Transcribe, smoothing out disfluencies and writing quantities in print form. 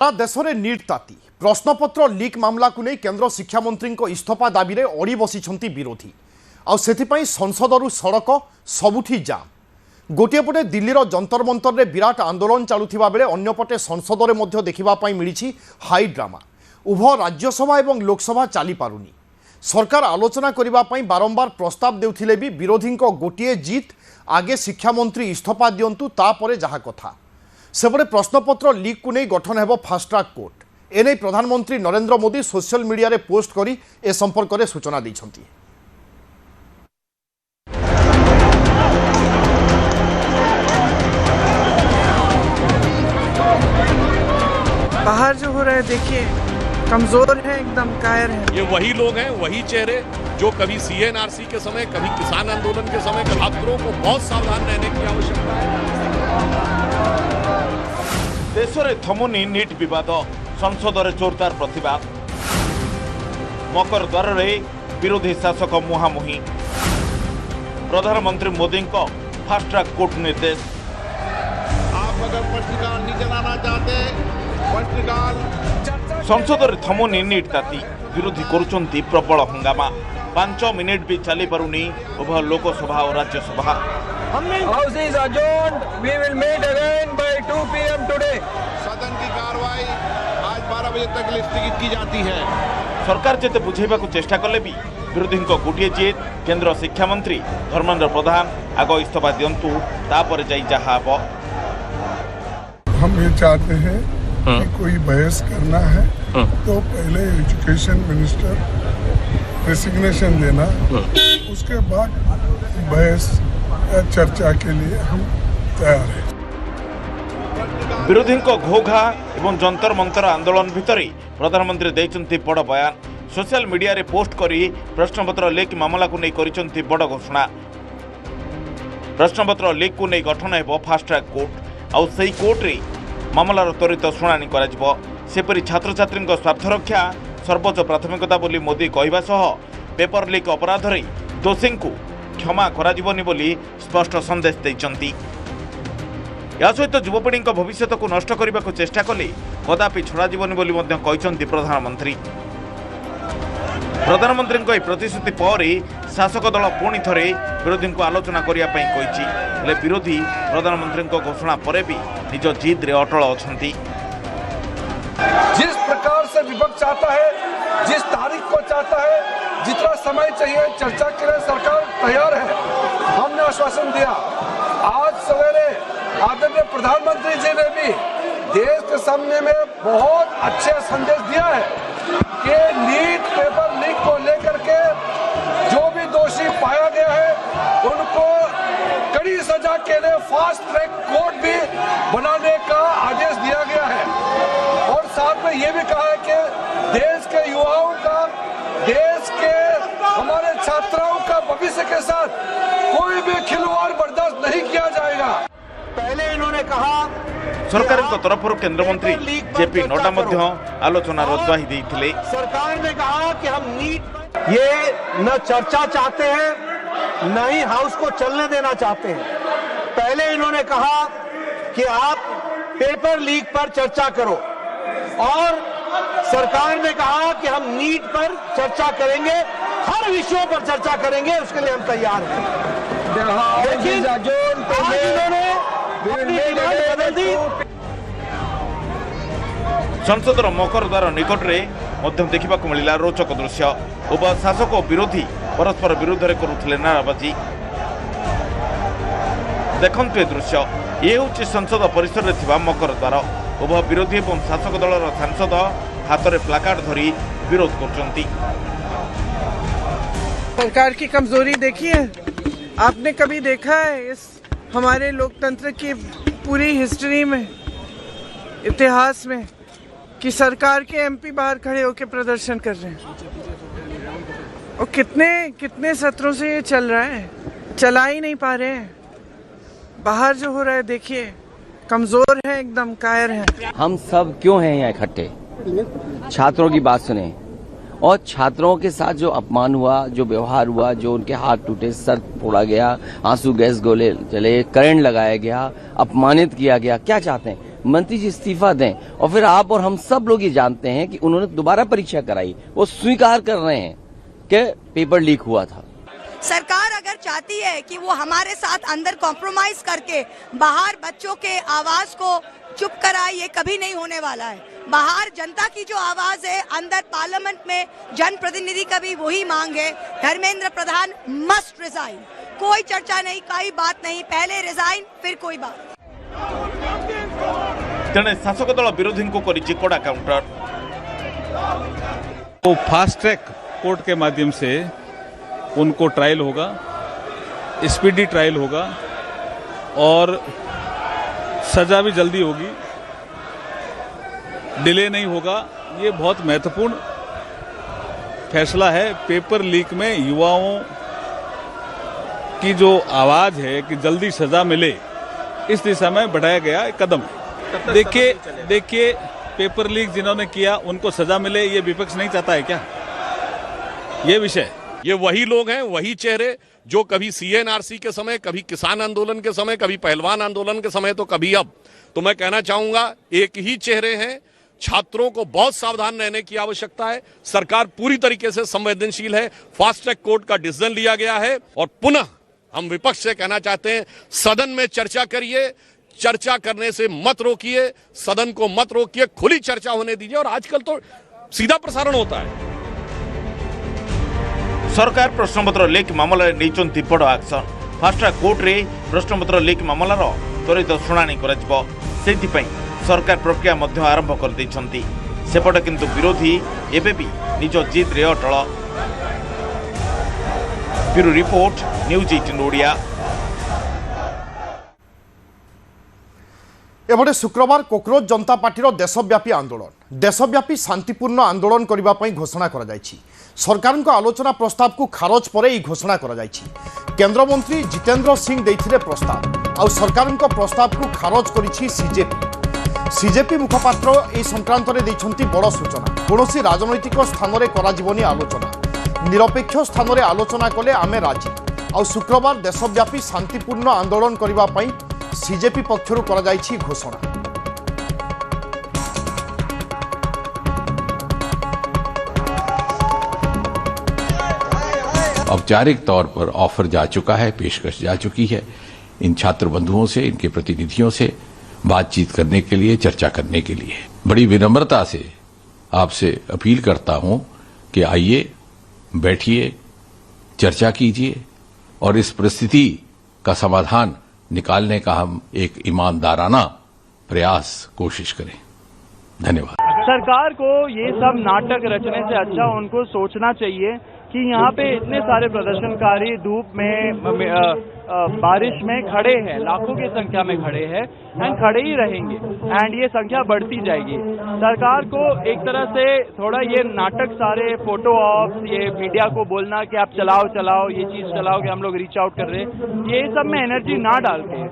सारा देश में नीट ताती प्रश्नपत्र लीक मामला को नहीं केंद्र शिक्षा मंत्री इस्तीफा दाबी में अड़ी बसी विरोधी आउ संसद सड़क सबुठी जाम गोटे पटे दिल्लीर जंतर मंतर में विराट आंदोलन चलुवा बेले अन्यपटे संसद में देखापी मिली हाई ड्रामा उभय राज्यसभा और लोकसभा चली पारुनी सरकार आलोचना करने बारंबार प्रस्ताव देउथिले भी विरोधी गोटे जीत आगे शिक्षा मंत्री इस्तीफा दिंतु तापर जहा कथा सेपटे प्रश्नपत्र लीक को नहीं गठन हो फास्ट ट्रैक कोर्ट एने प्रधानमंत्री नरेंद्र मोदी सोशल मीडिया रे पोस्ट करी ए संपर्क में सूचना दैछंती। बाहर जो हो रहा है देखिए, कमजोर है, एकदम कायर है। ये वही लोग हैं, वही चेहरे जो कभी सीएनआरसी के समय, कभी किसान आंदोलन के समय छात्रों को बहुत सावधान रहने की आवश्यकता है। देश में थमुनी नीट विवाद, संसद में जोरदार प्रतिवाद, मकर द्वार विरोधी शासक मुहांमुही, प्रधानमंत्री मोदी को फास्ट ट्रैक कोर्ट निर्देश। आप अगर पत्रकार नीचे लाना चाहते पत्रकार संसद में थमुनी नीट ताती विरोधी करुचंती प्रबल हंगामा 5 मिनिट भी चली पारुनी उभय लोकसभा और Rajya Sabha. House is adjourned. We will meet again by 2 PM today. सदन की कार्रवाई आज 12 बजे तक स्थगित की जाती है। सरकार जिते बुझेबा को चेष्टा कले भी विरोधी गोटे जीत केंद्र शिक्षा मंत्री धर्मेंद्र प्रधान आग इस्तीफा दिंतु तापर जाई जहा हबो। हम ये चाहते हैं कि कोई बहस करना है तो पहले एजुकेशन मिनिस्टर रेसिग्नेशन देना, उसके बाद बहस चर्चा के लिए हम तैयार हैं। विरोधी घोघा एवं जंतर मंतर आंदोलन भितर प्रधानमंत्री देइचंती बड़ बयान, सोशल मीडिया रे पोस्ट करी प्रश्नपत्र लीक मामला को नहीं करिसंती बड़ घोषणा। प्रश्नपत्र लीक को नहीं गठन हेबो फास्ट ट्रैक कोर्ट आउ सेही कोर्ट रे मामलार त्वरित शुणाणी कराजिबो। सेपरि छात्र छात्री स्वार्थ रक्षा सर्वोच्च प्राथमिकता बोली मोदी कहवा सह पेपर लीक अपराध रे दोषी को क्षमा कराजिबनी बोली स्पष्ट संदेश देइचंती। या सहित युवपीढ़ी भविष्य को नष्ट करने को चेष्टा कले कदापि छड़ाजीवनी बोली मध्य कहते प्रधानमंत्री। प्रधानमंत्री प्रतिश्रुति पर शासक दल पुणी थे विरोधी को आलोचना करने विरोधी प्रधानमंत्री घोषणा पर भी निज जिद रे अटल अछंती। जिस प्रकार से विपक्ष चाहता है, जिस तारीख को चाहता है, जितना समय चाहिए चर्चा के लिए सरकार तैयार है। हमने आश्वासन दिया। आज सवेरे आदरणीय प्रधानमंत्री जी ने भी देश के सामने में बहुत अच्छे संदेश दिया है कि नीट पेपर लीक को लेकर के जो भी दोषी पाया गया है उनको कड़ी सजा के लिए फास्ट ट्रैक कोर्ट भी बनाने का आदेश दिया गया है। और साथ में ये भी कहा है कि देश के युवाओं का, देश के हमारे छात्राओं का भविष्य के साथ कोई भी खिलवाड़ बर्दाश्त नहीं किया जाएगा। पहले इन्होंने कहा सरकार तरफ केंद्र मंत्री जेपी नड्डा मध्य आलोचना रद्वाही देइथिले। सरकार ने कहा कि हम नीट ये न चर्चा चाहते हैं न ही हाउस को चलने देना चाहते हैं। पहले इन्होंने कहा कि आप पेपर लीक पर चर्चा करो और सरकार ने कहा कि हम नीट पर चर्चा करेंगे, हर विषयों पर चर्चा करेंगे, उसके लिए हम तैयार हैं। लेकिन आज इन्होंने अपनी डिमांड बदल दी। संसद मकर द्वार निकट में देखा मिला रोचक दृश्य। उभय शासक और विरोधी परस्पर विरोध में करुले नाराबाजी। देखंतु ए दृश्य, ये हूँ संसद परिसर में थिबा मकर द्वार। उभय विरोधी और शासक दलर सांसद हाथ में प्लाकार्ड धरी विरोध करचंती। सरकार की कमजोरी देखिए। आपने कभी देखा है इस हमारे लोकतंत्र की पूरी हिस्ट्री में, इतिहास में, कि सरकार के एमपी बाहर खड़े होकर प्रदर्शन कर रहे हैं? और कितने सत्रों से ये चल रहा है, चला ही नहीं पा रहे हैं। बाहर जो हो रहा है देखिए, कमजोर है, एकदम कायर है। हम सब क्यों हैं यहाँ इकट्ठे? छात्रों की बात सुने और छात्रों के साथ जो अपमान हुआ, जो व्यवहार हुआ, जो उनके हाथ टूटे, सर फोड़ा गया, आंसू गैस गोले चले, करंट लगाया गया, अपमानित किया गया, क्या चाहते हैं? मंत्री जी इस्तीफा दें। और फिर आप और हम सब लोग ये जानते हैं कि उन्होंने दोबारा परीक्षा कराई, वो स्वीकार कर रहे हैं कि पेपर लीक हुआ था। सरकार अगर चाहती है कि वो हमारे साथ अंदर कॉम्प्रोमाइज करके बाहर बच्चों के आवाज को चुप कराए, ये कभी नहीं होने वाला है। बाहर जनता की जो आवाज है, अंदर पार्लियामेंट में जनप्रतिनिधि का भी वही मांग है, धर्मेंद्र प्रधान मस्ट रिजाइन। कोई चर्चा नहीं, कोई बात नहीं, पहले रिजाइन फिर कोई बात। तेणे शासक दल विरोधी को करिछि कड़ा काउंटर। तो फास्ट ट्रैक कोर्ट के माध्यम से उनको ट्रायल होगा, स्पीडी ट्रायल होगा और सजा भी जल्दी होगी, डिले नहीं होगा। ये बहुत महत्वपूर्ण फैसला है। पेपर लीक में युवाओं की जो आवाज है कि जल्दी सजा मिले, इस दिशा में बढ़ाया गया एक कदम है। देखिए पेपर लीक जिन्होंने किया उनको सजा मिले, ये विपक्ष नहीं चाहता है क्या? ये विषय, ये वही लोग हैं, वही चेहरे जो कभी सीएनआरसी के समय, कभी किसान आंदोलन के समय, कभी पहलवान आंदोलन के समय, तो कभी अब। तो मैं कहना चाहूंगा एक ही चेहरे हैं। छात्रों को बहुत सावधान रहने की आवश्यकता है। सरकार पूरी तरीके से संवेदनशील है। फास्ट ट्रैक कोर्ट का डिसीजन लिया गया है और पुनः हम विपक्ष से कहना चाहते हैं, सदन में चर्चा करिए, चर्चा करने से मत रोकिए, सदन को मत रोकिए, खुली चर्चा होने दीजिए। और आजकल तो सीधा प्रसारण होता है। सरकार प्रश्नपत्र लीक मामलें नहीं बड़ एक्शन। फास्ट ट्रैक कोर्ट रे प्रश्नपत्र लीक मामलार त्वरित शुणाणी कराजिबो। सेथिपई सरकार प्रक्रिया मध्य आरंभ कर दैछंती। सेपटे किंतु विरोधी एबे भी निज जिद रे अटल। Bureau report, news 18 Odia. एबडे शुक्रवार कोक्रोच जनता पार्टीर देशव्यापी आंदोलन, देशव्यापी शांतिपूर्ण आंदोलन करबा पई घोषणा करा जायछि। सरकार को आलोचना प्रस्ताव को खारज पर ही घोषणा करा जायछि। केंद्र मंत्री जितेंद्र सिंह देथिले प्रस्ताव, आ सरकार को प्रस्ताव को खारज करिछि सीजेपी मुखपात्र ए संक्रांत रे दैछंती बड़ सूचना। कोनोसी राजनैतिक स्थान रे करा जीवनी आलोचना, निरपेक्ष स्थान रे आलोचना कले आमे राजी। आ शुक्रवार देशव्यापी शांतिपूर्ण आंदोलन करबा पई सीजेपी पक्षरु करा जायछि घोषणा। औपचारिक तौर पर ऑफर जा चुका है, पेशकश जा चुकी है। इन छात्र बंधुओं से, इनके प्रतिनिधियों से बातचीत करने के लिए, चर्चा करने के लिए बड़ी विनम्रता से आपसे अपील करता हूं कि आइए, बैठिए, चर्चा कीजिए और इस परिस्थिति का समाधान निकालने का हम एक ईमानदाराना प्रयास कोशिश करें। धन्यवाद। सरकार को ये सब नाटक रचने से अच्छा उनको सोचना चाहिए कि यहाँ पे इतने सारे प्रदर्शनकारी धूप में बारिश में खड़े हैं, लाखों की संख्या में खड़े हैं एंड खड़े ही रहेंगे एंड ये संख्या बढ़ती जाएगी। सरकार को एक तरह से थोड़ा ये नाटक, सारे फोटो ऑप्स, ये मीडिया को बोलना कि आप चलाओ ये चीज चलाओ कि हम लोग रीच आउट कर रहे हैं, ये सब में एनर्जी ना डाल के